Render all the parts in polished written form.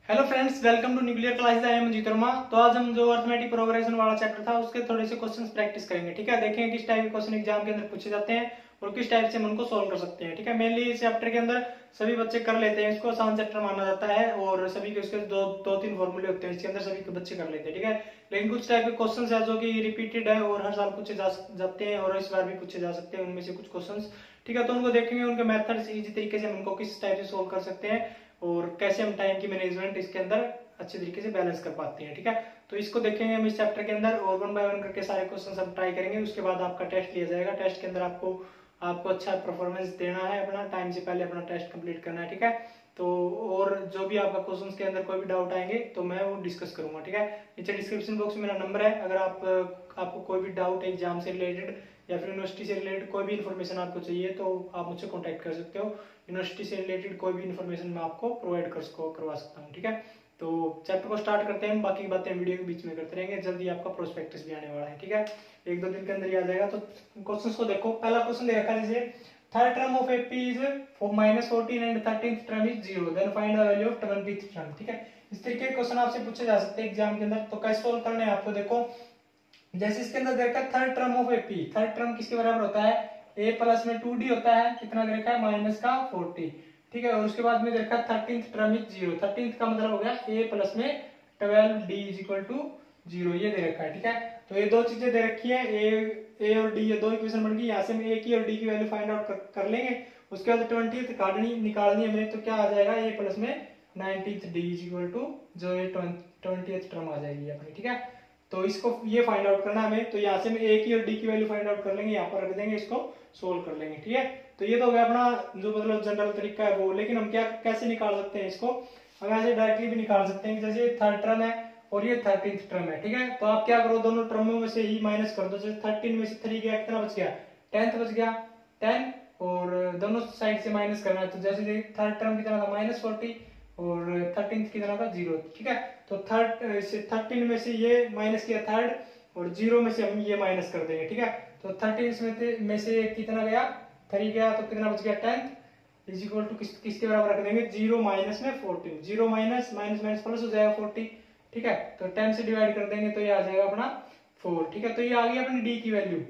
Hello friends, welcome to nuclear classes. I am Jeet Verma. तो आज हम जो अर्थमेटिक प्रोग्रेशन वाला चैप्टर था उसके थोड़े से क्वेश्चंस प्रैक्टिस करेंगे। ठीक है, देखेंगे किस टाइप के क्वेश्चन एग्जाम के अंदर पूछे जाते हैं और किस टाइप से हम उनको सोल्व कर सकते हैं। ठीक है, मेनली इस चैप्टर के अंदर सभी बच्चे कर लेते हैं, इसको आसान चैप्टर माना जाता है और सभी के उसके दो तीन फॉर्मूले होते हैं, इसके अंदर सभी के बच्चे कर लेते हैं। ठीक है, लेकिन कुछ टाइप के क्वेश्चन है जो कि रिपीटेड है और हर साल पूछे जाते हैं और इस बार भी पूछे जा सकते हैं उनमें से कुछ क्वेश्चन। ठीक है, तो उनको देखेंगे, उनके मेथड्स इजी तरीके से हम उनको किस टाइप से सोल्व कर सकते हैं और कैसे हम टाइम की मैनेजमेंट इसके अंदर अच्छे तरीके से बैलेंस कर पाते हैं। ठीक है, तो इसको देखेंगे हम इस चैप्टर के अंदर और वन बाय वन करके सारे क्वेश्चन हम ट्राई करेंगे। उसके बाद आपका टेस्ट लिया जाएगा। टेस्ट के अंदर आपको आपको अच्छा परफॉर्मेंस देना है, अपना टाइम से पहले अपना टेस्ट कंप्लीट करना है। ठीक है, तो और जो भी आपका क्वेश्चंस के अंदर कोई भी डाउट आएंगे तो मैं वो डिस्कस करूंगा। ठीक है, नीचे डिस्क्रिप्शन बॉक्स में मेरा नंबर है। अगर आपको कोई भी डाउट है एग्जाम से रिलेटेड या फिर यूनिवर्सिटी से रिलेटेड कोई भी इन्फॉर्मेशन आपको चाहिए तो आप मुझसे कॉन्टैक्ट कर सकते हो। यूनिवर्सिटी से रिलेटेड कोई भी इन्फॉर्मेशन मैं आपको प्रोवाइड करवा सकता हूँ। ठीक है, तो चैप्टर को स्टार्ट करते हैं, बाकी बातें वीडियो के बीच में करते रहेंगे। जल्दी आपका प्रोस्पेक्टस भी आने वाला है। ठीक है, एक दो दिन के अंदर ही आ जाएगा। तो क्वेश्चंस को देखो। पहला क्वेश्चन दे रखा है, जैसे third term of AP is -14 and 13th term is 0, then find the value of 20th term. ठीक है, इस तरीके के क्वेश्चन आपसे पूछे जा सकते हैं एग्जाम के अंदर। तो कैसे सोल्व करने हैं आपको, देखो जैसे इसके अंदर देखा third term of AP, third term किसके बराबर होता है, a प्लस में 2d होता है, कितना देखा है -40। ठीक है, और उसके बाद में देखा 13th टर्म इज 0। 13th का मतलब हो गया a प्लस में 12d इज इक्वल टू 0, ये दे रखा है। ठीक है, तो ये दो चीजें दे रखी है, a और d, ये दो इक्वेशन बन गई। यहाँ से हम a की और d की वैल्यू फाइंड आउट कर लेंगे। उसके बाद 20th निकालनी है हमें, तो क्या आ जाएगा a प्लस में 19th d is equal to जो ये 20th टर्म आ जाएगी अपनी। ठीक है, तो इसको ये फाइंड आउट करना हमें, तो यहाँ से हम a की और d की वैल्यू फाइंड आउट कर लेंगे, यहाँ पर रख देंगे, इसको सोल्व कर लेंगे। ठीक है, तो ये तो हो गया अपना जो मतलब जनरल तरीका है वो। लेकिन हम क्या कैसे निकाल सकते हैं इसको, हम ऐसे डायरेक्टली भी निकाल सकते हैं। जैसे थर्ड टर्म है और ये 13th टर्म है। ठीक है, तो आप क्या करो, दोनों टर्मों में से ही माइनस कर दो। जैसे 13 में से 3 गया, कितना बच गया, 10th बच गया, 10, और दोनों साइड से माइनस करना है। तो जैसे थर्ड टर्म कितना था -40 और 13th कितना था 0। ठीक है, तो 13 में से ये माइनस किया थर्ड और 0 में से हम ये माइनस कर देंगे। ठीक है, तो 13 में से कितना गया, 3 गया, तो कितना बच गया 10th इज इक्वल टू किसके बराबर रख देंगे, 0 माइनस में 14। 0 माइनस माइनस माइनस प्लस हो जाएगा 40। ठीक है, तो 10 से डिवाइड कर देंगे तो ये आ जाएगा अपना 4। ठीक है, तो ये आ गई अपनी डी की वैल्यू।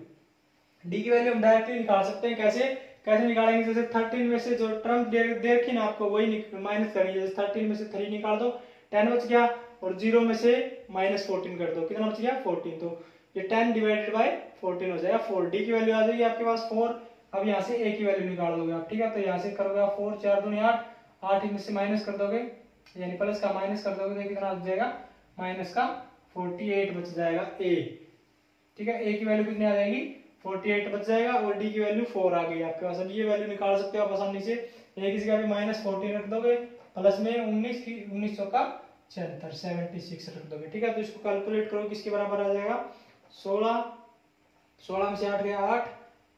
डी की वैल्यू हम डायरेक्टली निकाल सकते हैं। कैसे कैसे निकालेंगे, जैसे 13 में से जो टर्म दे रखी ना आपको वही माइनस करेंगे। जैसे 13 में से 3 निकाल दो, 10 बच गया, और 0 में से -14 कर दो, कितना बच गया 14। तो ये 10 डिवाइडेड बाय 14 हो जाएगा 4। डी की वैल्यू आ जाएगी आपके पास 4। अब यहाँ से a की वैल्यू निकाल दोगे आप। ठीक है, तो यहाँ से करोगे 4 4 दूनी 8, 8 इनमें से माइनस कर दोगे, यानी प्लस का माइनस कर दोगे तो कितना आ जाएगा माइनस का 48 बच जाएगा a। ठीक है, a की वैल्यू कितनी आ जाएगी 48 बच जाएगा, और d की वैल्यू 4 आ गई आपके पास। अब ये वैल्यू निकाल सकते हो आप आसानी से। a की जगह भी -14 रख दोगे, प्लस में 19 का 76 रख दोगे। ठीक है, तो इसको कैलकुलेट करो किसके बराबर आ जाएगा, 16 में से 8 गया 8,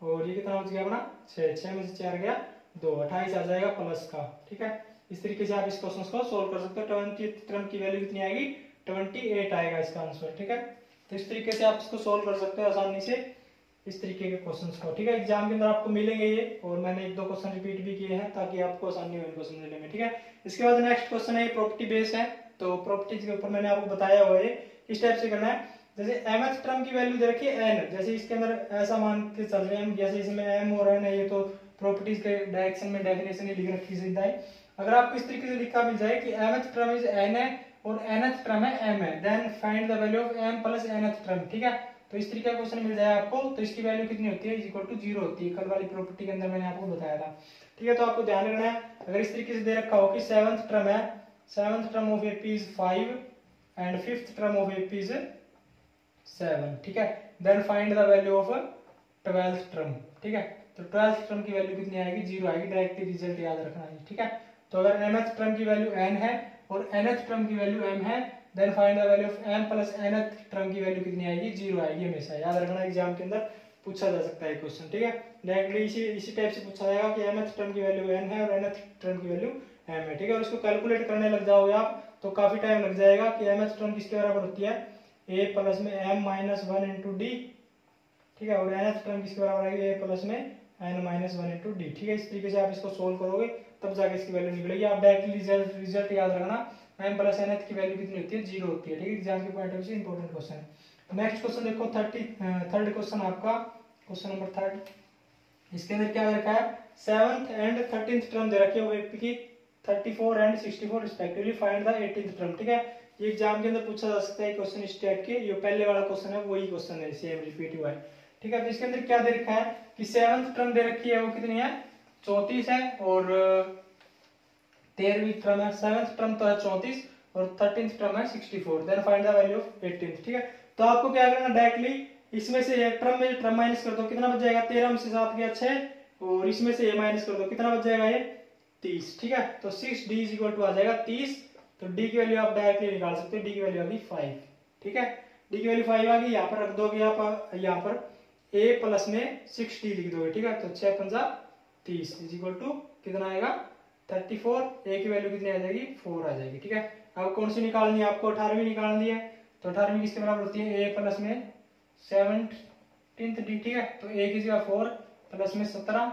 और ये कितना बच गया अपना 6 में से 4 गया 2, 28 आ जाएगा प्लस का। ठीक है, इस तरीके से आप इस क्वेश्चन को सोल्व कर सकते हो। 20th टर्म की वैल्यू कितनी आएगी, 28 आएगा इसका आंसर। ठीक है, तो इस तरीके से आप इसको सोल्व कर सकते हो आसानी से इस तरीके के क्वेश्चंस को। ठीक है, एग्जाम के अंदर आपको मिलेंगे ये, और मैंने एक दो क्वेश्चन रिपीट भी किए हैं ताकि आपको आसानी हो इनको समझने में। ठीक है, इसके बाद नेक्स्ट क्वेश्चन है प्रॉपर्टी बेस है। तो प्रॉपर्टीज के ऊपर मैंने आपको बताया हुआ है किस टाइप से करना है। जैसे mth टर्म की वैल्यू दे रखी है n, जैसे इसके अंदर ऐसा मान के चल रहे हैं हम, जैसे इसमें m और n है, ये तो प्रॉपर्टीज के डायरेक्शन में डेफिनेशन ही लिख रखी सीधा है। अगर आपको इस तरीके से लिखा मिल जाए कि mth टर्म इज n है और nth टर्म है m है, then find the value of m plus nth term. ठीक है, तो इस तरीके का क्वेश्चन मिल जाए आपको, तो इसकी वैल्यू कितनी होती है, इज इक्वल टू 0 होती है। कल वाली प्रॉपर्टी के अंदर मैंने आपको बताया था। ठीक है, तो आपको ध्यान रखना है, अगर इस तरीके से दे रखा हो कि 7th टर्म है, 7th term of AP is 5 and 5th term of AP is 7। ठीक है, then find the value of 12th term. ठीक है, तो 12th टर्म की वैल्यू कितनी आएगी, 0 आएगी। डायरेक्टली रिजल्ट याद रखना है। ठीक है, तो अगर mth टर्म की वैल्यू n है और nth टर्म की वैल्यू m है, then find the value of m plus nth term की वैल्यू कितनी आएगी, 0 आएगी। हमेशा याद रखना, एग्जाम के अंदर पूछा जा सकता है क्वेश्चन। ठीक है, डायरेक्टली इसी टाइप से पूछा जाएगा कि mth टर्म की वैल्यू n है और nth टर्म की वैल्यू m है। ठीक है, और इसको कैलकुलेट करने लग जाओगे आप तो काफी टाइम लग जाएगा कि mth टर्म किसके बराबर होती है, a प्लस में m माइनस 1 इंटू डी। ठीक है, और nth टर्म किसके बराबर आएगी, a प्लस में n माइनस 1 इंटू डी। ठीक है, इस तरीके से आप इसको सोल्व करोगे तब जाके इसकी वैल्यू निकलेगी। आप डायरेक्टली रिजल्ट याद रखना, m प्लस nth की वैल्यू कितनी होती है, 0 होती है। ठीक है, एग्जाम के पॉइंट ऑफ व्यू से इंपॉर्टेंट क्वेश्चन है। नेक्स्ट क्वेश्चन देखो, थर्ड क्वेश्चन आपका, क्वेश्चन नंबर 3। इसके अंदर क्या रखा है, 7th एंड 13th टर्म दे रखी है की 34 and 64 respectively, find the 18th term. ठीक है, ये एग्जाम के अंदर पूछा जा सकता है क्वेश्चन इस टाइप के। ये पहले वाला क्वेश्चन है वही क्वेश्चन है, सेम रिपीट हुआ है। ठीक है, तो इसके अंदर क्या दे रखा है कि 7th टर्म दे रखी है वो कितनी है, 34 है, और 13वीं टर्म है, 7th टर्म तो है 34 और 13th टर्म है 64। Then find the value of 18th। ठीक है, तो आपको क्या करना, डायरेक्टली इसमें से एक टर्म में टर्म माइनस कर दो, कितना बच जाएगा, 13 में से 7 गया 6, और इसमें से ये माइनस कर दो, कितना बच जाएगा ये 30। ठीक है, तो 6d इज इक्वल टू आ जाएगा 30। तो d की वैल्यू आप डायरेक्टली निकाल सकते हो, d की वैल्यू आ गई 5। ठीक है, d की वैल्यू 5 आ गई, यहाँ पर रख दोगे आप, यहाँ पर a प्लस में 6d लिख दोगे। ठीक है, तो 6 पंजा 30 इज इक्वल टू कितना आएगा 34। a की वैल्यू कितनी आ जाएगी, 4 आ जाएगी। ठीक है, अब कौन सी निकालनी है आपको, 18वीं निकालनी है। तो 18वीं किसके बराबर होती है, a प्लस में 17th d। ठीक है, तो a की जगह 4 प्लस में 17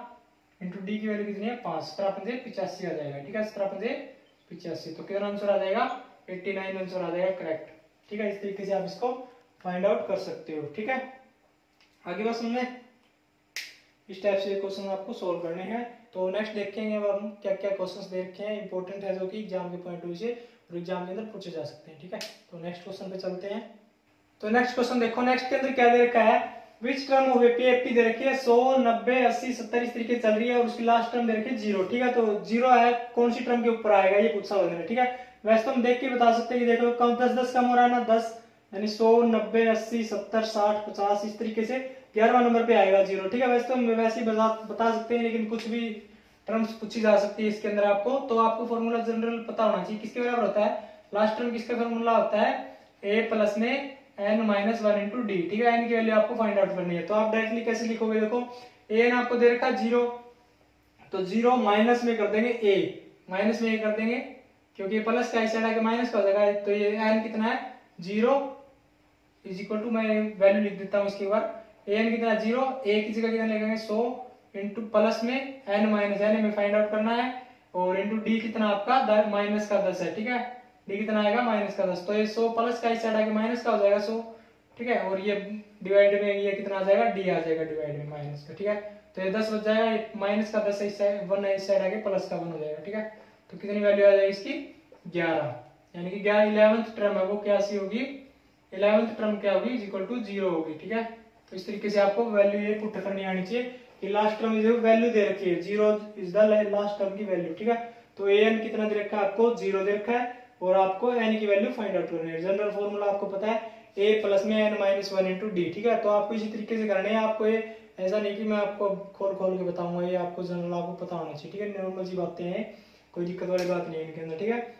इंटू डी की वैल्यू कितनी है 5, 17 पंजे 85 आ जाएगा। ठीक है, 17 पंजे 85, तो कितना आंसर आ जाएगा 89 आंसर आ जाएगा करेक्ट। ठीक है, इस तरीके से आप इसको फाइंड आउट कर सकते हो। ठीक है, आगे बस हमने इस टाइप से क्वेश्चन आपको सोल्व करने हैं। तो नेक्स्ट देखेंगे अब हम क्या क्या क्वेश्चंस दे रखे हैं इंपॉर्टेंट है, जो कि एग्जाम के पॉइंट ऑफ व्यू से और एग्जाम के अंदर पूछे जा सकते हैं। ठीक है, तो नेक्स्ट क्वेश्चन पे चलते हैं। तो नेक्स्ट क्वेश्चन देखो, नेक्स्ट के अंदर क्या दे रखा है, विच टर्म ऑफ एपी दे रखी है 100, 90, 80, 70 इस तरीके चल रही है, और उसकी लास्ट टर्म दे रखी है 0। ठीक है, तो 0 है, कौन सी टर्म के ऊपर आएगा ये पूछा हुआ है। ठीक है, वैसे तो हम देख के बता सकते हैं कि देखो कम 10 कम हो रहा है ना, 10 यानी 100, 90, 80, 70, 60, 50 इस तरीके से 11वां नंबर पे आएगा 0। ठीक है, वैसे तो हम वैसे ही बता सकते हैं, लेकिन कुछ भी टर्म्स पूछी जा सकती है इसके अंदर आपको, तो आपको फॉर्मूला जनरल पता होना चाहिए। किसके बराबर होता है, लास्ट टर्म किसका फॉर्मूला होता है, a प्लस में n माइनस 1 इंटू डी। ठीक है, n की वैल्यू आपको फाइंड आउट करनी है। तो आप डायरेक्टली कैसे लिखोगे, देखो an आपको दे रखा है 0, तो 0 माइनस में कर देंगे a, माइनस में a कर देंगे क्योंकि प्लस का साइड आके माइनस का हो जाएगा। तो ये n कितना है 0 इज इक्वल टू, मैं वैल्यू लिख देता हूँ इसके बाद, an कितना 0, a की जगह कितना लिखेंगे 100 इंटू प्लस में n माइनस n में फाइंड आउट करना है, और इंटू डी कितना आपका माइनस का 10 है। ठीक है, डी कितना आएगा माइनस का 10, तो ये 100 प्लस का इस साइड आके माइनस का हो जाएगा 100। ठीक है, और ये डिवाइड में ये कितना आ जाएगा, डी आ जाएगा डिवाइड में माइनस का। ठीक है, तो ये 10 बच जाएगा, ये माइनस का 10 इस साइड 1 है, इस साइड आके प्लस का 1 हो जाएगा। ठीक है, तो कितनी वैल्यू आ जाएगी इसकी 11, यानी कि 11th टर्म है वो क्या सी होगी, 11th टर्म क्या होगी, इज इक्वल टू 0 होगी। ठीक है, तो इस तरीके से आपको वैल्यू ये पुट करनी आनी चाहिए कि लास्ट टर्म जो वैल्यू दे रखी है 0 इज द लास्ट टर्म की वैल्यू। ठीक है, तो an कितना दे रखा है आपको 0 दे रखा है, और आपको n की वैल्यू फाइंड आउट करनी है। जनरल फॉर्मूला आपको पता है a प्लस में n माइनस 1 इंटू डी। ठीक है, तो आपको इसी तरीके से करने हैं, आपको ये ऐसा नहीं कि मैं आपको खोल के बताऊंगा, ये आपको जनरल आपको पता होना चाहिए। ठीक है, नॉर्मल सी बातें हैं, कोई दिक्कत वाली बात नहीं है इनके अंदर। ठीक है,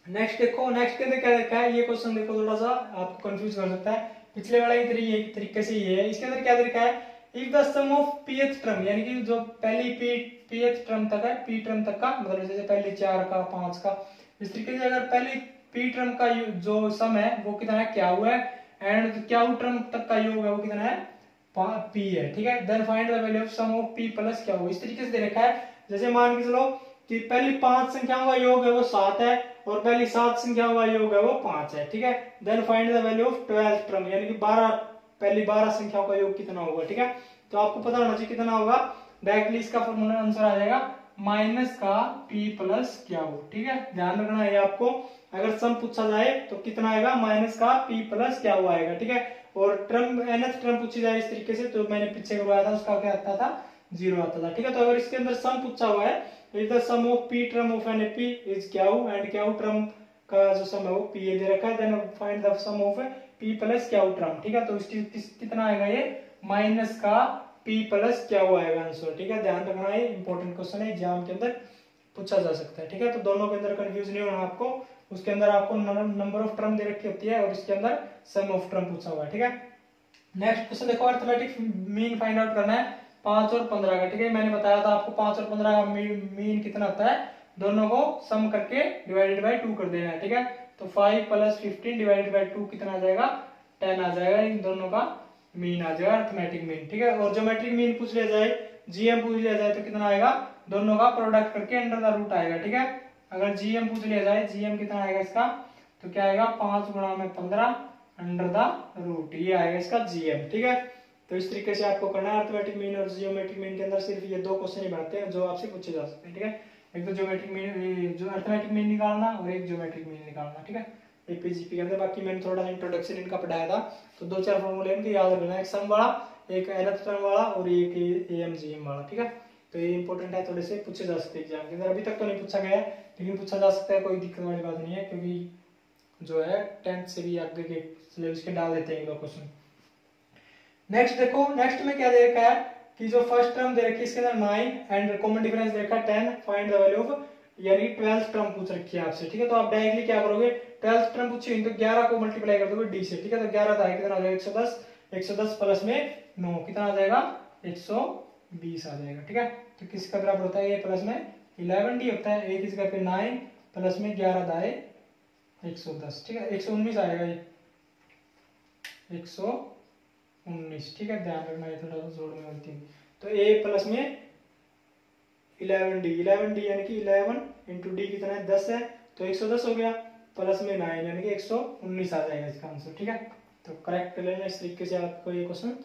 नेक्स्ट देखो, नेक्स्ट के अंदर क्या देखा है, ये क्वेश्चन देखो थोड़ा सा आपको कंफ्यूज कर सकता है, पिछले वाला ही तरीके से ये है। इसके अंदर क्या देखा है, if the sum of pth term, यानी कि जो पहली pth टर्म तक है, p टर्म तक का मतलब जैसे पहली 4 का 5 का, इस तरीके से अगर पहली p टर्म का जो सम है वो कितना है क्या हुआ है, एंड क्या टर्म तक का योग है वो कितना है p है। ठीक है, then find the value of sum of p plus क्या होगा, इस तरीके से दे रखा है। जैसे मान के चलो कि पहली 5 संख्याओं का योग है वो 7 है, और पहली 7 संख्याओं का योग है वो 5 है। ठीक है, then find the value of 12th term, यानी कि 12 पहली 12 संख्याओं का योग कितना होगा। ठीक है, तो आपको पता होना चाहिए कितना होगा, डायरेक्टली इसका फॉर्मूला आंसर आ जाएगा माइनस का p प्लस क्या हो। ठीक है, ध्यान रखना है आपको, अगर सम पूछा जाए तो कितना आएगा माइनस का p प्लस क्या हुआ आएगा। ठीक है, और टर्म nth टर्म पूछी जाए इस तरीके से, तो मैंने पीछे करवाया था उसका क्या आता था 0 आता था। ठीक है, तो अगर इसके अंदर सम पूछा हुआ है, if the sum of p term of an p is क्या हो, एंड क्या टर्म का जो सम है वो p दे रखा है, then find the sum of p plus क्या टर्म। ठीक है, तो इसकी कितना आएगा ये माइनस का p प्लस क्या हुआ आएगा आंसर। ठीक है, ध्यान रखना है, इंपॉर्टेंट क्वेश्चन है, एग्जाम के अंदर पूछा जा सकता है। ठीक है, तो दोनों के अंदर कंफ्यूज नहीं होना आपको, उसके अंदर आपको नंबर ऑफ टर्म दे रखी होती है और इसके अंदर सम ऑफ टर्म पूछा हुआ है। ठीक है, नेक्स्ट क्वेश्चन देखो, अरिथमेटिक मीन फाइंड आउट करना है 5 और 15 का। ठीक है, मैंने बताया था आपको 5 और 15 का मीन कितना होता है, दोनों को सम करके डिवाइडेड बाय 2 कर देना है। ठीक है, तो 5 प्लस 15 डिवाइडेड बाय 2 कितना आ जाएगा 10 आ जाएगा, इन दोनों का मीन आ जाएगा अरिथमेटिक मीन। ठीक है, और ज्योमेट्रिक मीन पूछ लिया जाए, जीएम पूछ लिया जाए तो कितना आएगा, दोनों का प्रोडक्ट करके अंडर द रूट आएगा। ठीक है, अगर जीएम पूछ लिया जाए, जीएम कितना आएगा इसका, तो क्या आएगा 5 गुणा में 15 अंडर द रूट, ये आएगा इसका जीएम। ठीक है, तो इस तरीके से आपको करना है। अर्थमेटिक मीन और जियोमेट्रिक मीन के अंदर सिर्फ ये 2 क्वेश्चन ही बनते हैं जो आपसे पूछे जा सकते हैं। ठीक है, एक तो ज्योमेट्रिक मीन, जो अर्थमेटिक मीन निकालना, और एक ज्योमेट्रिक मीन निकालना। ठीक है, एपीजीपी के अंदर। बाकी मैंने थोड़ा इंट्रोडक्शन इनका पढ़ाया था, तो 2-4 फॉर्मूले इनके याद रखना, एक सम वाला, एक nth टर्म वाला, और एक एम जीएम वाला। ठीक है, तो ये इंपॉर्टेंट है, थोड़े से पूछे जा सकते हैं एग्जाम के अंदर। अभी तक तो नहीं पूछा गया है, लेकिन पूछा जा सकता है, कोई दिक्कत वाली बात नहीं है, क्योंकि जो है 10th से भी आगे के सिलेबस के डाल देते हैं 1-2 क्वेश्चन। नेक्स्ट देखो, नेक्स्ट में क्या दे रखा है कि जो फर्स्ट टर्म दे रखी है इसके अंदर 9 एंड कॉमन डिफरेंस दे रखा है 10, फाइंड द वैल्यू ऑफ, यानी 12th टर्म पूछ रखी है आपसे। ठीक है, तो आप डायरेक्टली क्या करोगे, 12th टर्म पूछी तो 11 को मल्टीप्लाई कर दोगे डी से। ठीक है, तो 11 था कितना आ जाएगा 110, 110 प्लस में 9 कितना आ जाएगा 120 आ जाएगा। ठीक है, तो किसका बराबर होता है, ए प्लस में 11 डी होता है, ए किसका पे 9 प्लस में 11 दाए 110। ठीक है, 119 आएगा ये, 119। ठीक है, ध्यान रखना, ये थोड़ा सा जोड़ में गलती। तो ए प्लस में 11d, 11d यानी कि 11 इंटू डी कितना है 10 है, तो 110 हो गया, प्लस में 9 यानी कि 119 आ जाएगा इसका आंसर। ठीक है, तो करेक्ट कर लेना, इस तरीके से आपको ये क्वेश्चन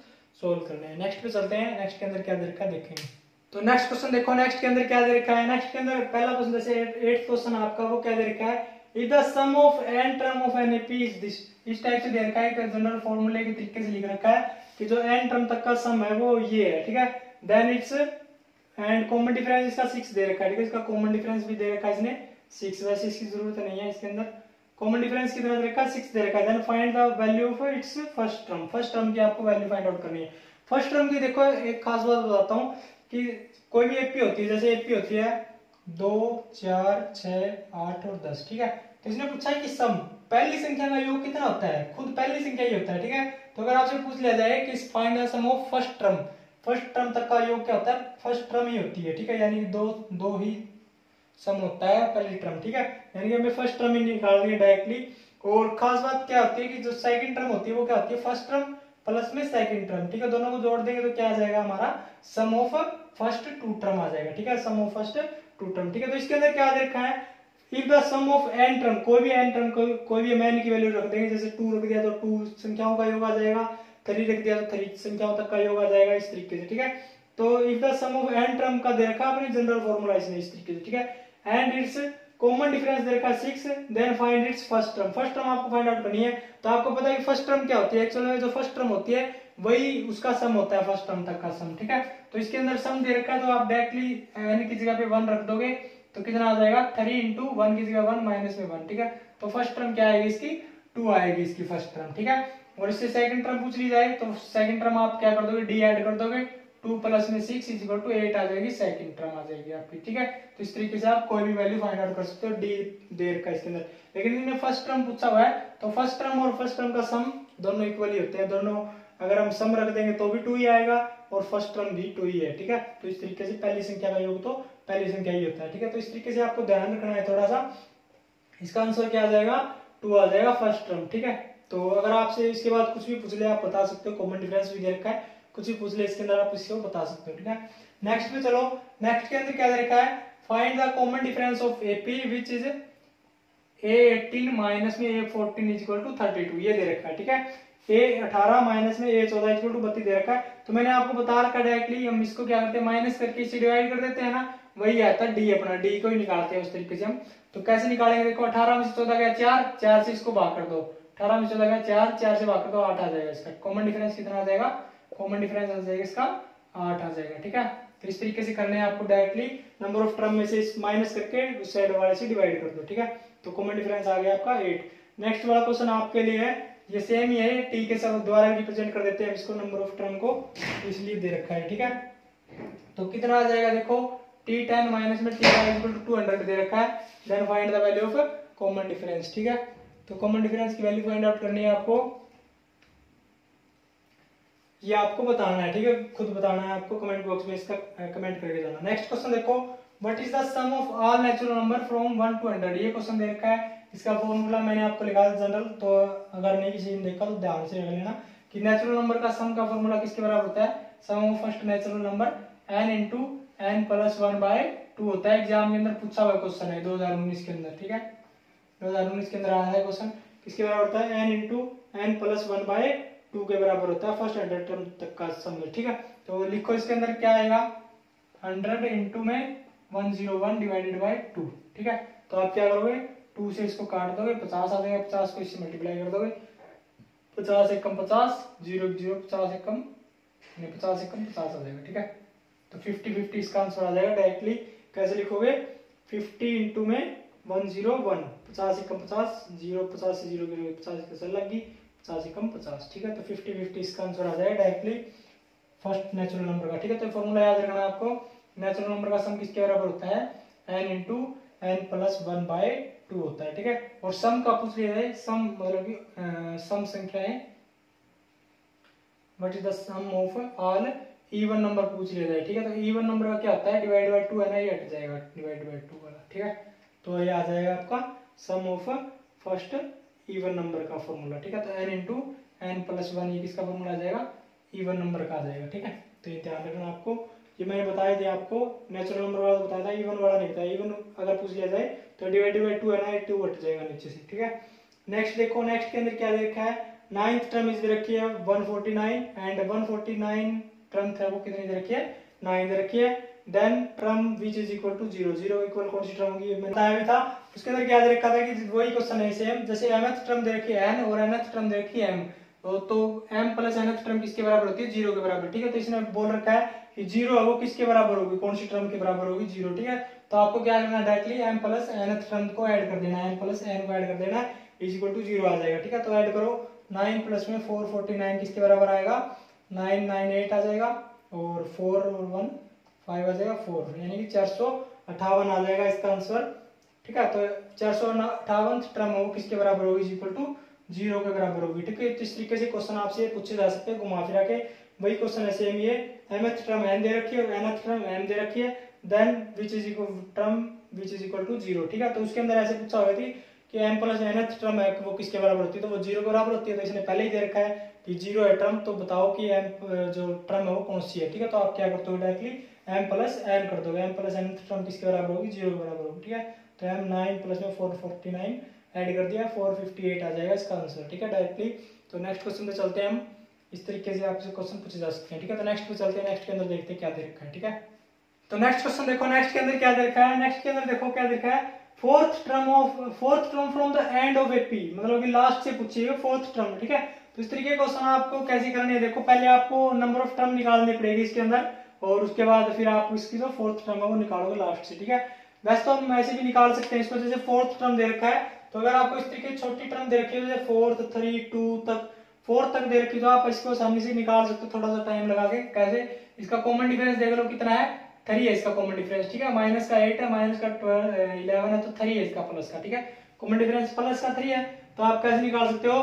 सोल्व करना है। नेक्स्ट पे चलते हैं, नेक्स्ट के अंदर क्या दे रखा है देखेंगे। तो नेक्स्ट क्वेश्चन देखो, नेक्स्ट के अंदर क्या दे रखा है। नेक्स्ट के अंदर पहला क्वेश्चन जैसे 8th क्वेश्चन आपका, वो क्या दे रखा है, if the sum of n term of an AP is this, इस टाइप से दे रखा है, जनरल फॉर्मूले के तरीके से लिख रखा है कि जो n टर्म तक का सम है वो ये है। ठीक है, then its and common difference इसका 6 दे रखा है। ठीक है, इसका कॉमन डिफरेंस भी दे रखा है इसने 6, वैसे इसकी जरूरत नहीं है इसके अंदर, कॉमन डिफरेंस कितना दे रखा है 6 दे रखा है। Then find the value of its first term, first term की आपको वैल्यू फाइंड आउट करनी है। फर्स्ट टर्म की देखो एक खास बात बताता हूँ कि कोई भी एपी होती है, जैसे एपी होती है 2, 4, 6, 8 और 10। ठीक है, तो इसने पूछा है कि सम, पहली संख्या का योग कितना होता है, खुद पहली संख्या ही होता है। ठीक है, तो अगर आपसे पूछ लिया जाए कि find the sum of first term, first term तक का योग क्या होता है, फर्स्ट टर्म ही होती है। ठीक है, यानी दो ही सम होता है पहली टर्म। ठीक है, यानी कि हमें फर्स्ट टर्म ही निकाल रही है डायरेक्टली। और खास बात क्या होती है कि जो सेकंड टर्म होती है वो क्या होती है, फर्स्ट टर्म प्लस में सेकंड टर्म। ठीक है, दोनों को जोड़ देंगे तो क्या आ जाएगा हमारा सम ऑफ फर्स्ट 2 टर्म आ जाएगा। ठीक है, सम ऑफ फर्स्ट 2 टर्म। ठीक है, तो इसके अंदर क्या दे रखा है, if the sum of n term, कोई भी n टर्म, कोई भी n की वैल्यू रख देंगे, जैसे 2 रख दिया तो 2 संख्याओं का योग आ जाएगा, 3 रख दिया तो 3 संख्याओं तक का योग आ जाएगा, इस तरीके से। ठीक है, तो if the sum of n term का दे रखा अपने जनरल फॉर्मूला इसने इस तरीके से। ठीक है, एंड इट्स कॉमन डिफरेंस दे रखा 6, then find its first term, first term आपको फाइंड आउट करनी है। तो आपको पता है कि फर्स्ट टर्म क्या होती है, एक्चुअल में जो फर्स्ट टर्म होती है वही उसका सम होता है, फर्स्ट टर्म तक का सम। ठीक है, तो इसके अंदर सम दे रखा है, तो आप डायरेक्टली n की जगह पे 1 रख दोगे तो कितना आ जाएगा 3 इंटू 1 की जगह 1 माइनस में 1। ठीक है, तो फर्स्ट टर्म क्या आएगी इसकी 2 आएगी इसकी फर्स्ट टर्म। ठीक है, और इससे सेकंड टर्म पूछ ली जाए तो सेकंड टर्म आप क्या कर दोगे, डी ऐड कर दोगे, 2 प्लस में 6 इज इक्वल टू 8 आ जाएगी, सेकंड टर्म आ जाएगी आपकी। ठीक है, तो इस तरीके से आप कोई भी वैल्यू फाइंड आउट कर सकते हो डी देर का इसके अंदर। लेकिन इन्हें फर्स्ट टर्म पूछा हुआ है, तो फर्स्ट टर्म और फर्स्ट टर्म का सम दोनों इक्वल ही होते हैं, दोनों अगर हम सम रख देंगे तो भी 2 ही आएगा और फर्स्ट टर्म भी 2 ही है। ठीक है, तो इस तरीके से पहली संख्या का योग तो पहली संख्या ही होता है। ठीक है, तो इस तरीके से आपको ध्यान रखना है थोड़ा सा। इसका आंसर क्या आ जाएगा 2 आ जाएगा फर्स्ट टर्म। ठीक है, तो अगर आपसे इसके बाद कुछ भी पूछ ले आप बता सकते हो, कॉमन डिफरेंस भी दे रखा है, कुछ भी पूछ ले इसके अंदर आप इसको बता सकते हो। ठीक है, नेक्स्ट पे चलो, नेक्स्ट के अंदर क्या दे रखा है, find the common difference of AP which is A18 minus में A14 इज इक्वल टू 32, ये दे रखा है। ठीक है, A18 माइनस में A14 इज इक्वल टू 32 दे रखा है। तो मैंने आपको बता रखा डायरेक्टली, हम इसको क्या करते हैं माइनस करके इसे डिवाइड कर देते हैं ना, वही आता है डी, अपना डी को ही निकालते हैं उस तरीके से हम। तो कैसे निकालेंगे, देखो 18 में से 14 गया 4, 4 से इसको भाग कर दो, 18 में 14 गया 4, 4 से भाग कर दो 8 आ जाएगा इसका। कॉमन डिफरेंस कितना आ जाएगा, कॉमन डिफरेंस आ जाएगा इसका 8 आ जाएगा। ठीक है, तो इस तरीके से करने हैं आपको, डायरेक्टली नंबर ऑफ टर्म में से माइनस करके उस साइड वाले से डिवाइड कर दो। ठीक है, तो कॉमन डिफरेंस आ गया आपका 8। नेक्स्ट वाला क्वेश्चन आपके लिए है, ये सेम ही है, टी के साथ द्वारा रिप्रेजेंट कर देते हैं इसको नंबर ऑफ टर्म को, इसलिए दे रखा है। ठीक है, तो कितना आ जाएगा देखो, T10 माइनस में T5 200 दे रखा है, then find the value of common difference. ठीक है, तो कॉमन डिफरेंस की वैल्यू फाइंड आउट करनी है आपको, ये आपको बताना है। ठीक है, खुद बताना है आपको, कमेंट बॉक्स में इसका कमेंट करके जाना। नेक्स्ट क्वेश्चन देखो, what is the sum of all natural number from 1 to 100, ये क्वेश्चन दे रखा है। इसका फॉर्मूला मैंने आपको लिखा था जनरल, तो अगर नहीं किसी ने देखा तो ध्यान से रख लेना कि नेचुरल नंबर का सम का फॉर्मूला किसके बराबर होता है, sum of first natural number n into n plus 1 by 2 होता है। एग्जाम के अंदर पूछा हुआ क्वेश्चन है 2019 के अंदर, ठीक है, 2019 के अंदर आया है क्वेश्चन। किसके बराबर होता है, n इंटू एन प्लस 1/2 के बराबर होता है फर्स्ट 100 टर्म तक का सम, ठीक है। तो लिखो इसके अंदर क्या आएगा, 100 इंटू में 101 डिवाइडेड बाई 2, ठीक है। तो आप क्या करोगे, 2 से इसको काट दोगे, 50 आ जाएगा, 50 को इससे मल्टीप्लाई कर दोगे, 50 से कम 50, 0 0, 50 से कम 50 से कम 50 आ जाएगा, ठीक है। तो 50 इसका आंसर आ जाएगा। डायरेक्टली कैसे लिखोगे, 50 इंटू में 101, 50 से कम 50, 0, 50 से 0 गिरोगे 50 की कसर लग गई, 50 से कम 50, ठीक है। तो 50 इसका आंसर आ जाएगा डायरेक्टली फर्स्ट नेचुरल नंबर का, ठीक है। तो फॉर्मूला याद रखना है आपको, नेचुरल नंबर का सम किसके बराबर होता है, n इंटू एन प्लस 1/2 होता है, ठीक है। और सम का पूछ लिया है, सम मतलब कि सम संख्या है, what is the sum of all even number पूछ लिया जाए, ठीक है। तो इवन नंबर का क्या होता है, डिवाइड बाय 2 है ना, ये हट जाएगा डिवाइड बाय 2 वाला, ठीक है। तो ये आ जाएगा आपका sum of first even number का फॉर्मूला, ठीक है। तो n इंटू एन प्लस 1 ये किसका फॉर्मूला आ जाएगा, इवन नंबर का आ जाएगा, ठीक है। तो ये ध्यान रखना आपको, ये मैंने बताया था आपको, नेचुरल नंबर वाला बताया था, इवन वाला नहीं बताया। इवन अगर पूछ लिया जाए तो डिवाइडेड बाय 2 है ना, 2 हट जाएगा नीचे से, ठीक है। नेक्स्ट देखो, नेक्स्ट के अंदर क्या दे रखा है, 9th टर्म इस दे रखी है 149 एंड 149 टर्म है वो कितनी दे रखी है, 9 दे रखी है। Then term which is equal to 0, 0 equal कौन सी टर्म होगी, मैंने बताया भी था। उसके अंदर क्या दे रखा था कि वही क्वेश्चन है सेम, जैसे mth टर्म दे रखी है n और nth टर्म दे रखी है m, तो m प्लस nth टर्म किसके बराबर होती है, 0 के बराबर, ठीक है। तो इसने बोल रखा है कि 0 है वो किसके बराबर होगी, कौन सी टर्म के बराबर होगी, 0, ठीक है। तो आपको क्या करना है, directly m plus nth term को ऐड कर देना है, m प्लस n को ऐड कर देना है, इज इक्वल टू 0 आ जाएगा, ठीक है। तो ऐड करो, 9 प्लस में 449 किसके बराबर आएगा, 998 आ जाएगा, और 4 और 1 5 आ जाएगा 4, यानी कि 458 आ जाएगा इसका आंसर, ठीक है। तो 458 टर्म वो किसके बराबर होगी, इज इक्वल टू 0 के बराबर होगी, ठीक है। तो इस तरीके से क्वेश्चन आपसे पूछे जा सकते हैं घुमा फिरा के, वही क्वेश्चन है सेम, ये mth टर्म n दे रखी है और nth टर्म m दे रखी है, then which is equal term which is equal to 0, ठीक है। तो उसके अंदर ऐसे पूछा हुआ थी कि m प्लस nth टर्म है वो किसके बराबर होती है, तो वो 0 के बराबर होती है। तो इसने पहले ही दे रखा है कि 0 है टर्म, तो बताओ कि m जो टर्म है वो कौन सी है, ठीक है। तो आप क्या करते हो, डायरेक्टली m प्लस n कर दोगे, m प्लस nth टर्म किसके बराबर होगी, 0 के बराबर होगी, ठीक है। तो m 9 प्लस में 449 ऐड कर दिया, 458 आ जाएगा इसका आंसर, ठीक है, डायरेक्टली। तो नेक्स्ट क्वेश्चन पे चलते हैं हम, इस तरीके से आपसे क्वेश्चन पूछे जा सकते हैं, ठीक है। तो नेक्स्ट पे चलते हैं, नेक्स्ट के अंदर देखते हैं क्या दे रखा है, ठीक है। तो नेक्स्ट क्वेश्चन देखो, नेक्स्ट के अंदर क्या दे रखा है, नेक्स्ट के अंदर देखो क्या दे रखा है, fourth term from the end of A P, मतलब कि लास्ट से पूछिएगा फोर्थ टर्म, ठीक है। तो इस तरीके के क्वेश्चन आपको कैसे करने हैं, देखो पहले आपको नंबर ऑफ टर्म निकालने पड़ेगी इसके अंदर, और उसके बाद फिर आप इसकी जो फोर्थ टर्म है वो निकालोगे लास्ट से, ठीक है। वैसे तो हम ऐसे भी निकाल सकते हैं इसको, जैसे फोर्थ टर्म दे रखा है, तो अगर आपको इस तरीके की छोटी टर्म दे रखी है, जैसे 4, 3, 2 तक, 4 तक दे रखी, तो आप इसको आसानी से निकाल सकते हो थोड़ा सा टाइम लगा के। कैसे, इसका कॉमन डिफरेंस देख लो कितना है, 3 है इसका कॉमन डिफरेंस, ठीक है। माइनस का 8 है, माइनस का 11 है, तो 3 है इसका प्लस का, ठीक है। कॉमन डिफरेंस प्लस का 3 है, तो आप कैसे निकाल सकते हो,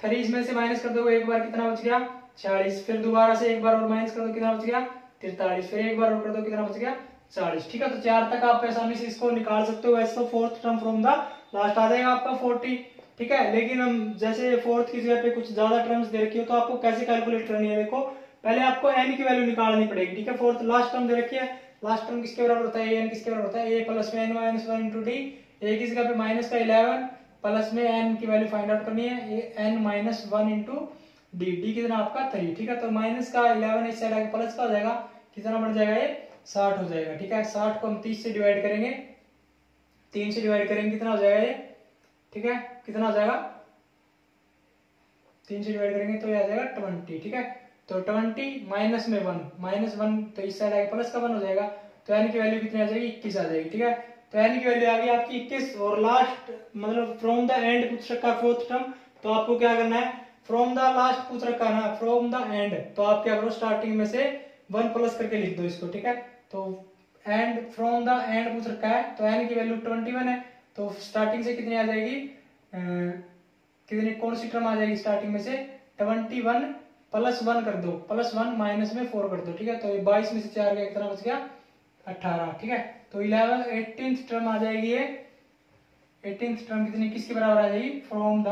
3 इसमें से माइनस कर दो, एक बार कितना बच गया 46, फिर दोबारा से एक बार और माइनस कर दो, कितना बच गया 43, फिर एक बार और कर दो, कितना बच गया 40, ठीक है। तो 4 तक आप आसानी से इसको निकाल सकते हो। वैसे तो fourth term from the last आ जाएगा आपका 40, ठीक है। लेकिन हम जैसे फोर्थ की जगह पे कुछ ज्यादा टर्म्स दे रखी हो, तो आपको कैसे कैलकुलेट करनी है, देखो पहले आपको n की वैल्यू निकालनी पड़ेगी, ठीक है। फोर्थ लास्ट टर्म दे रखी है, लास्ट टर्म किसके बराबर होता है, n किसके बराबर होता है, a प्लस में n minus 1 into D, a की जगह पे माइनस का 11 प्लस में n की वैल्यू फाइंड आउट करनी है, n minus 1 into D, D कितना आपका 3, ठीक है। तो माइनस का 11 इस साइड आके प्लस का हो जाएगा, कितना बढ़ जाएगा ये 60 हो जाएगा, ठीक है। 60 को हम 30 से डिवाइड करेंगे, 3 से डिवाइड करेंगे, कितना हो जाएगा ये, ठीक है, कितना हो जाएगा 3 से डिवाइड करेंगे तो ये आ जाएगा 20, ठीक है। तो 20 माइनस में 1, माइनस 1 तो इस साइड आगे प्लस का 1 हो जाएगा, तो n की वैल्यू कितनी आ जाएगी 21 आ जाएगी, ठीक है। तो n की वैल्यू आ गई आपकी 21, और लास्ट मतलब फ्रॉम द एंड पूछ रखा है फोर्थ टर्म, तो आपको क्या करना है, फ्रॉम द लास्ट पूछ रखा है ना, फ्रॉम द एंड, तो आप क्या करो स्टार्टिंग में से 1 प्लस करके लिख दो इसको, ठीक है। तो एंड फ्रॉम द एंड पूछ रखा है, तो n की वैल्यू 21 है, तो स्टार्टिंग से कितनी आ जाएगी, कितनी कौन सी टर्म आ जाएगी स्टार्टिंग में से 21 प्लस 1 कर दो, प्लस 1 माइनस में 4 कर दो, ठीक है। तो 22 में से 4 गया, कितना बच गया 18, ठीक है। तो 18th टर्म आ जाएगी ये, 18th टर्म कितनी किसके बराबर आ जाएगी, फ्रॉम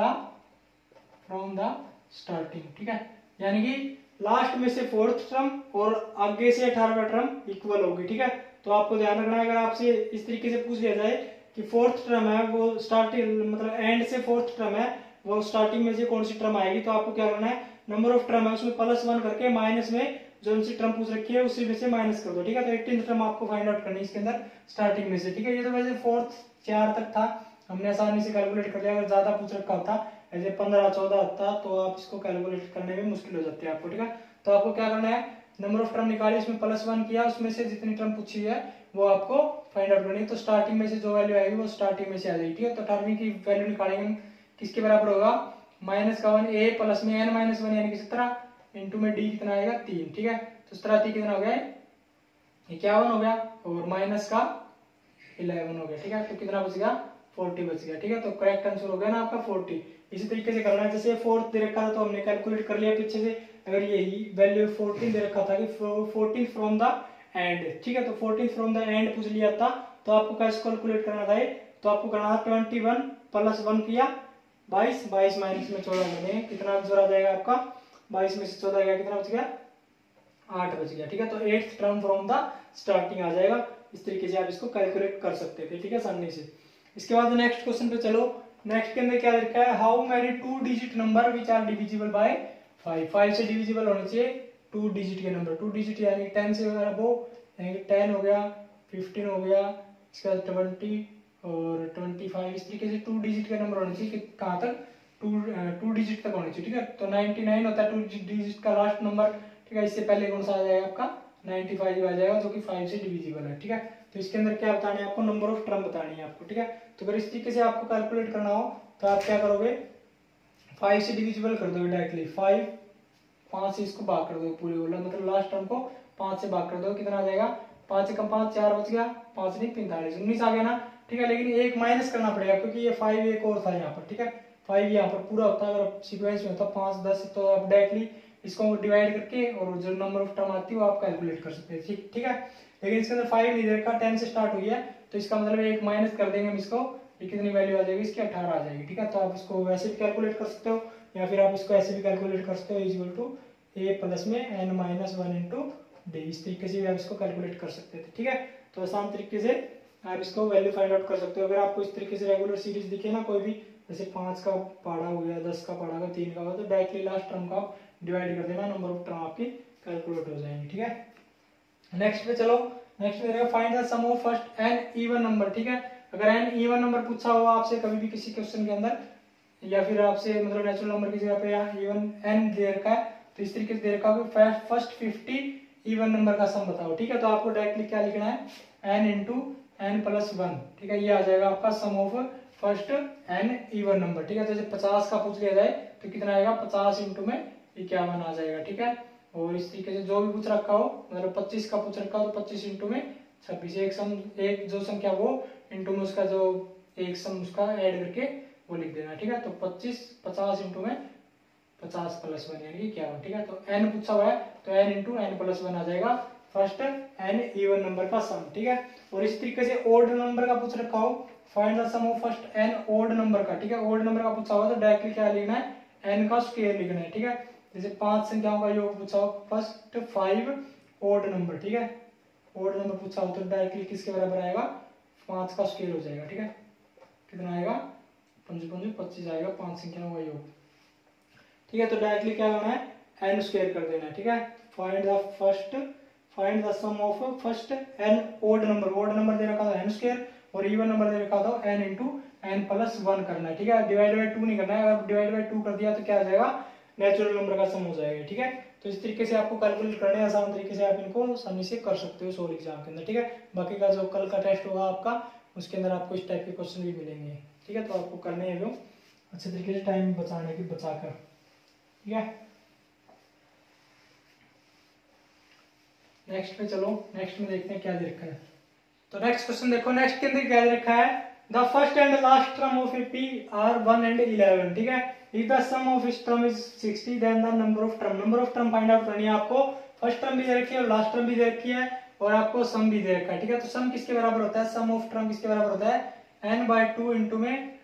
द स्टार्टिंग, ठीक है। यानी कि लास्ट में से फोर्थ टर्म और आगे से 18वां टर्म इक्वल होगी, ठीक है। तो तो आपको ध्यान रखना है, अगर आपसे इस तरीके से पूछ लिया जाए कि फोर्थ टर्म है वो स्टार्टिंग मतलब एंड से फोर्थ टर्म है वो स्टार्टिंग में से कौन सी टर्म आएगी, तो आपको क्या करना है, नंबर ऑफ टर्म है उसमें +1 करके माइनस में जो सी टर्म पूछ रखी है उसी में से माइनस कर दो, ठीक है। तो 18th टर्म आपको फाइंड आउट करनी है इसके अंदर स्टार्टिंग में से, ठीक है। ये तो वैसे फोर्थ 4 तक था, हमने आसानी से कैलकुलेट कर लिया। अगर ज्यादा पूछ रखा होता ऐसे 15-14 होता तो आप इसको कैलकुलेट करने में मुश्किल हो जाती है आपको, ठीक है। तो आपको क्या करना है, नंबर ऑफ टर्म निकाली, उसमें +1 किया, उसमें से जितनी टर्म पूछी है वो आपको फाइंड आउट करनी है। तो स्टार्टिंग में से जो वैल्यू आएगी वो स्टार्टिंग में से आ जाएगी, ठीक है। तो टर्म की वैल्यू निकालेंगे किसके बराबर होगा, -1 a प्लस में n-1 यानी कि 17 इंटू में d कितना आएगा 3, ठीक है। तो 17 कितना हो गया 51 हो गया और माइनस का 11 हो गया, ठीक है। तो कितना बच गया 40 बच गया, ठीक है। तो करेक्ट आंसर हो गया ना आपका 40। इसी तरीके से करना है, जैसे फोर्थ दे रखा था तो हमने कैलकुलेट कर लिया पीछे से, अगर यही वैल्यू 14 दे रखा था कि 14 फ्रॉम द एंड, ठीक है। तो 14 फ्रॉम द एंड पूछ लिया था तो आपको कैसे कैलकुलेट करना था, तो आपको करना था 21 + 1 किया 22 माइनस में 14 करने, कितना आंसर आ जाएगा आपका 22 में से 14 गया कितना बच गया 8 बच गया, ठीक है। तो 8th term from the starting आ जाएगा। इस तरीके से आप इसको कैलकुलेट कर सकते थे, ठीक है, आसानी से। इसके बाद नेक्स्ट क्वेश्चन पे चलो। नेक्स्ट के अंदर क्या लिखा है, how many 2 digit number which are divisible by 5 से डिविजिबल होने चाहिए 2 डिजिट के नंबर, 2 डिजिट यानी 10 से अबव, यानी 10 हो गया 15 हो गया, इसके बाद 20 और 25, इस तरीके से 2 डिजिट के नंबर होने चाहिए। कहाँ तक 2 डिजिट तक होने चाहिए, ठीक है। तो 99 होता है 2 डिजिट का लास्ट नंबर, ठीक है। इससे पहले कौन सा आ जाएगा आपका 95 आ जाएगा जो कि 5 से डिविजिबल है, ठीक है। तो इसके अंदर क्या बताना है आपको, नंबर ऑफ टर्म बतानी है आपको, ठीक है। तो अगर इस तरीके से आपको कैलकुलेट करना हो तो आप क्या करोगे, 5 से डिविजिबल कर दोगे डायरेक्टली, 5 से इसको भाग कर दोगे पूरी बोला, मतलब लास्ट टर्म को 5 से भाग कर दोगे, कितना आ जाएगा 5 से कम 5 4 बच गया, 5 नहीं 45 19 आ गया ना, ठीक है। लेकिन एक माइनस करना पड़ेगा क्योंकि ये 5 एक और था यहाँ पर, ठीक है। 5 यहाँ पर पूरा होता है, अगर सीक्वेंस में होता 5 10 तो आप डायरेक्टली इसको डिवाइड करके और जो नंबर ऑफ टर्म आती है वो आप कैलकुलेट कर सकते हैं, ठीक है। लेकिन इसके अंदर 5 नहीं दे रखा, 10 से स्टार्ट हुई है तो इसका मतलब एक माइनस कर देंगे हम इसको, ये कितनी वैल्यू आ जाएगी इसकी 18 आ जाएगी, ठीक है। तो आप इसको वैसे भी कैलकुलेट कर सकते हो या फिर आप इसको ऐसे भी कैलकुलेट कर सकते हो, इक्वल टू a प्लस में n-1 इंटू डी, इस तरीके से भी आप इसको कैलकुलेट कर सकते थे, ठीक है। तो आसान तरीके से आप इसको वैल्यू फाइंड आउट कर सकते हो। अगर आपको इस तरीके से रेगुलर सीरीज दिखे ना कोई भी, जैसे 5 का पहाड़ा हो गया 10 का पहाड़ा का 3 का हो, तो डायरेक्टली लास्ट टर्म का डिवाइड कर देना, नंबर ऑफ टर्म आपकी कैलकुलेट हो जाएंगी, ठीक है। नेक्स्ट पे चलो, नेक्स्ट में रहेगा find the sum of first n even number, ठीक है। अगर n इवन नंबर पूछा हो आपसे कभी भी किसी क्वेश्चन के अंदर, या फिर आपसे मतलब नेचुरल नंबर की जगह पे यहाँ इवन n दे रखा है तो इस तरीके से दे रखा है फर्स्ट 50 इवन नंबर का सम बताओ, ठीक है। तो आपको डायरेक्टली क्या लिखना है, n इंटू n प्लस 1, ठीक है। ये आ जाएगा आपका sum of first n even number, ठीक है। तो जैसे 50 का पूछ लिया जाए तो कितना आएगा 50 इंटू में 51 आ जाएगा, ठीक है। और इस तरीके से जो भी पूछ रखा हो, मतलब 25 का पूछ रखा हो तो 25 इंटू में 26, एक जो संख्या वो इंटू में उसका जो एक सम उसका ऐड करके वो लिख देना, ठीक है। तो 50 इंटू में 50 प्लस 1 यानी कि 51, ठीक है। तो n पूछा हुआ है तो n इंटू n प्लस 1 आ जाएगा फर्स्ट n इवन नंबर का सम, ठीक है। और इस तरीके से ओड नंबर का पूछ रखा हो, find the sum of first n odd number का, ठीक है। ओड नंबर का पूछा हुआ तो डायरेक्टली क्या लिखना है, n का स्क्वायर लिखना है, ठीक है। जैसे 5 संख्याओं का योग पूछा हो, फर्स्ट 5 ओड नंबर, ठीक है। ओड नंबर पूछा हो तो डायरेक्टली किसके बराबर आएगा 5 का स्क्वायर हो जाएगा, ठीक है। कितना आएगा 5 5 25 आएगा 5 संख्याओं का योग, ठीक है। तो डायरेक्टली क्या करना है n स्क्वायर कर देना है, ठीक है। Find the sum of first n odd number दे रखा था n स्क्वायर और इवन नंबर दे रखा था n इंटू n प्लस 1 करना है, ठीक है। डिवाइड बाय 2 नहीं करना है, अगर डिवाइड बाय 2 कर दिया तो क्या आ जाएगा नेचुरल नंबर का सम हो जाएगा, ठीक है। तो इस तरीके से आपको कैलकुलेट करने आसान तरीके से आप इनको आसानी से कर सकते हो सोल एग्जाम के अंदर, ठीक है। बाकी का जो कल का टेस्ट होगा आपका उसके अंदर आपको इस टाइप के क्वेश्चन भी मिलेंगे, ठीक है। तो आपको करने हैं वो अच्छे तरीके से टाइम बचाने की बचाकर, ठीक है। नेक्स्ट पे चलो, नेक्स्ट में देखते हैं क्या दे रखा है। तो नेक्स्ट क्वेश्चन देखो, नेक्स्ट के अंदर क्या दे रखा है, the first and last term of A P are 1 and 11, ठीक है। इफ द सम ऑफ इस term is 60 then the number of term find out करनी है आपको। फर्स्ट टर्म भी दे रखी है और लास्ट टर्म भी दे रखी है और आपको सम भी दे रखा है, ठीक है। तो सम किसके बराबर होता है, सम ऑफ टर्म किसके बराबर होता है n/2 इंटू में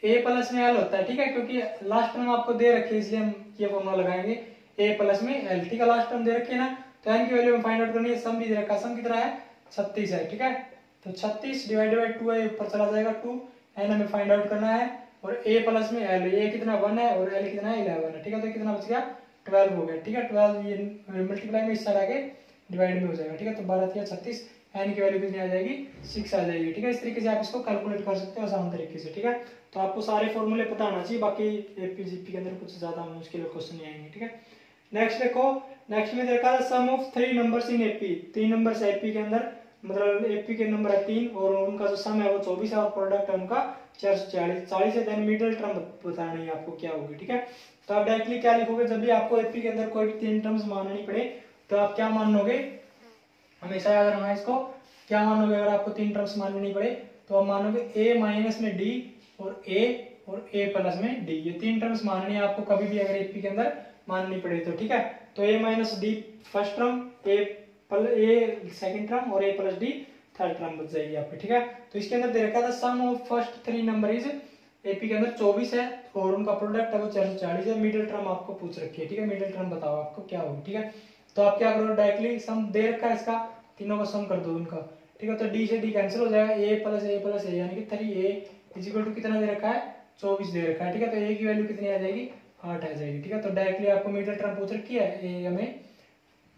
a प्लस में l होता है, ठीक है। क्योंकि लास्ट टर्म आपको दे रखी है इसलिए हम ये फॉर्मूला लगाएंगे a प्लस में l, ठीक है। लास्ट टर्म दे रखी है ना, तो n की वैल्यू हम फाइंड आउट करनी है, सम भी दे रखा है, सम कितना है 36 है, ठीक है। तो 36 डिवाइडेड बाई 2 है, ऊपर चला जाएगा 2, एन हमें फाइंड आउट करना है, और ए प्लस में एल, ए कितना 1 है और एल कितना 11 है, ठीक है। तो कितना बच गया 12 हो गया, ठीक है। 12 ये मल्टीप्लाई में इस साइड आके डिवाइड में हो जाएगा, ठीक है। तो 12 36, एन की वैल्यू कितनी आ जाएगी 6 आ जाएगी, ठीक है। इस तरीके से आप इसको कैलकुलेट कर सकते हो आसान तरीके से, ठीक है। तो आपको सारे फॉर्मूले पता आना चाहिए, बाकी एपी जीपी के अंदर कुछ ज्यादा मुश्किल क्वेश्चन नहीं आएंगे, ठीक है। नेक्स्ट देखो, नेक्स्ट में देखा sum of 3 numbers in AP, 3 numbers AP के अंदर, मतलब एपी के नंबर है 3 और उनका जो सम है वो 24 है और प्रोडक्ट है उनका 440 है। देन मिडिल टर्म बताना है आपको क्या होगी, ठीक है। तो आप डायरेक्टली क्या लिखोगे, जब भी आपको एपी के अंदर कोई भी 3 टर्म्स माननी पड़े तो आप क्या मानोगे, हमेशा याद रखना इसको, क्या मानोगे अगर आपको 3 टर्म्स माननी नहीं पड़े तो आप मानोगे ए माइनस में डी और ए प्लस में डी, ये 3 टर्म्स माननी है आपको कभी भी अगर एपी के अंदर माननी पड़े तो, ठीक है। तो ए माइनस डी फर्स्ट टर्म, ए सेकंड टर्म और ए प्लस डी थर्ड टर्म बच जाएगी आपकी, ठीक है। तो इसके अंदर दे रखा था sum of first 3 number is, AP के अंदर 24 है और उनका प्रोडक्ट है वो 440 है। मिडिल टर्म आपको पूछ रखी है, ठीक है। मिडिल टर्म बताओ आपको क्या होगी, ठीक है। तो आप क्या करो, डायरेक्टली सम दे रखा है इसका, तीनों का सम कर दो उनका, ठीक है। तो डी से डी कैंसिल हो जाएगा, ए प्लस ए यानी कि 3a इज इक्वल टू कितना दे रखा है 24 दे रखा है, ठीक है। तो ए की वैल्यू कितनी आ जाएगी 8 आ जाएगी, ठीक है। तो डायरेक्टली आपको मिडिल टर्म पूछ रखी है, ए हमें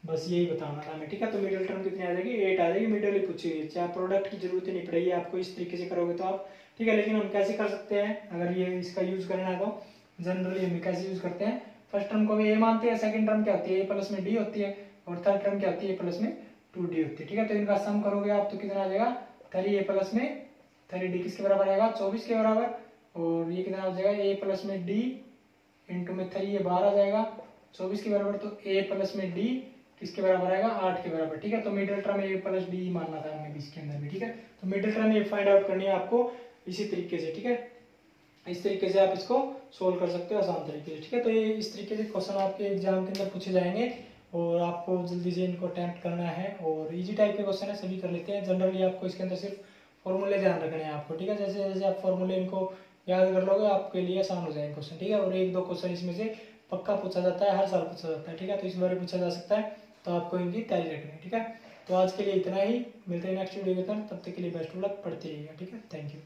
बस यही बताना था हमें, ठीक है। तो मिडिल टर्म कितनी आ जाएगी 8 आ जाएगी, मिडिल ही पूछी हुई है, चाहे प्रोडक्ट की जरूरत ही नहीं पड़ेगी आपको इस तरीके से करोगे तो आप, ठीक है। लेकिन हम कैसे कर सकते हैं अगर ये इसका यूज करना है तो जनरली हम कैसे यूज करते हैं, फर्स्ट टर्म को भी ए मानते हैं, सेकंड टर्म क्या होती है ए प्लस में डी होती है और थर्ड टर्म क्या होती है ए प्लस में 2d होती है, ठीक है। तो इनका सम करोगे आप तो कितना आ जाएगा 3a प्लस में 3d किसके बराबर आएगा 24 के बराबर, और ये कितना हो जाएगा a प्लस में d इंटू में 3 ये 12 आ जाएगा 24 के बराबर, तो a प्लस में d किसके बराबर आएगा 8 के बराबर, ठीक है। तो middle term a plus D मानना था हमने 20 के अंदर भी, ठीक है। तो मिडिल टर्म ये फाइंड आउट करनी है आपको इसी तरीके से, ठीक है। इस तरीके से आप इसको सोल्व कर सकते हो आसान तरीके से, ठीक है। तो ये इस तरीके से क्वेश्चन आपके एग्जाम के अंदर पूछे जाएंगे और आपको जल्दी से इनको अटेम्प्ट करना है, और इजी टाइप के क्वेश्चन है सभी कर लेते हैं। जनरली आपको इसके अंदर सिर्फ फॉर्मूले ध्यान रखने हैं आपको, ठीक है। जैसे जैसे आप फॉर्मूले इनको याद कर लोगे आपके लिए आसान हो जाएंगे क्वेश्चन, ठीक है। और 1-2 क्वेश्चन इसमें से पक्का पूछा जाता है, हर साल पूछा जाता है, ठीक है। तो इस बार पूछा जा सकता है, तो आपको इनकी तैयारी रखनी है, ठीक है। तो आज के लिए इतना ही, मिलते हैं नेक्स्ट वीडियो के अंदर, तब तक के लिए बेस्ट ऑफ लक, पढ़ते रहिएगा, ठीक है। Thank you.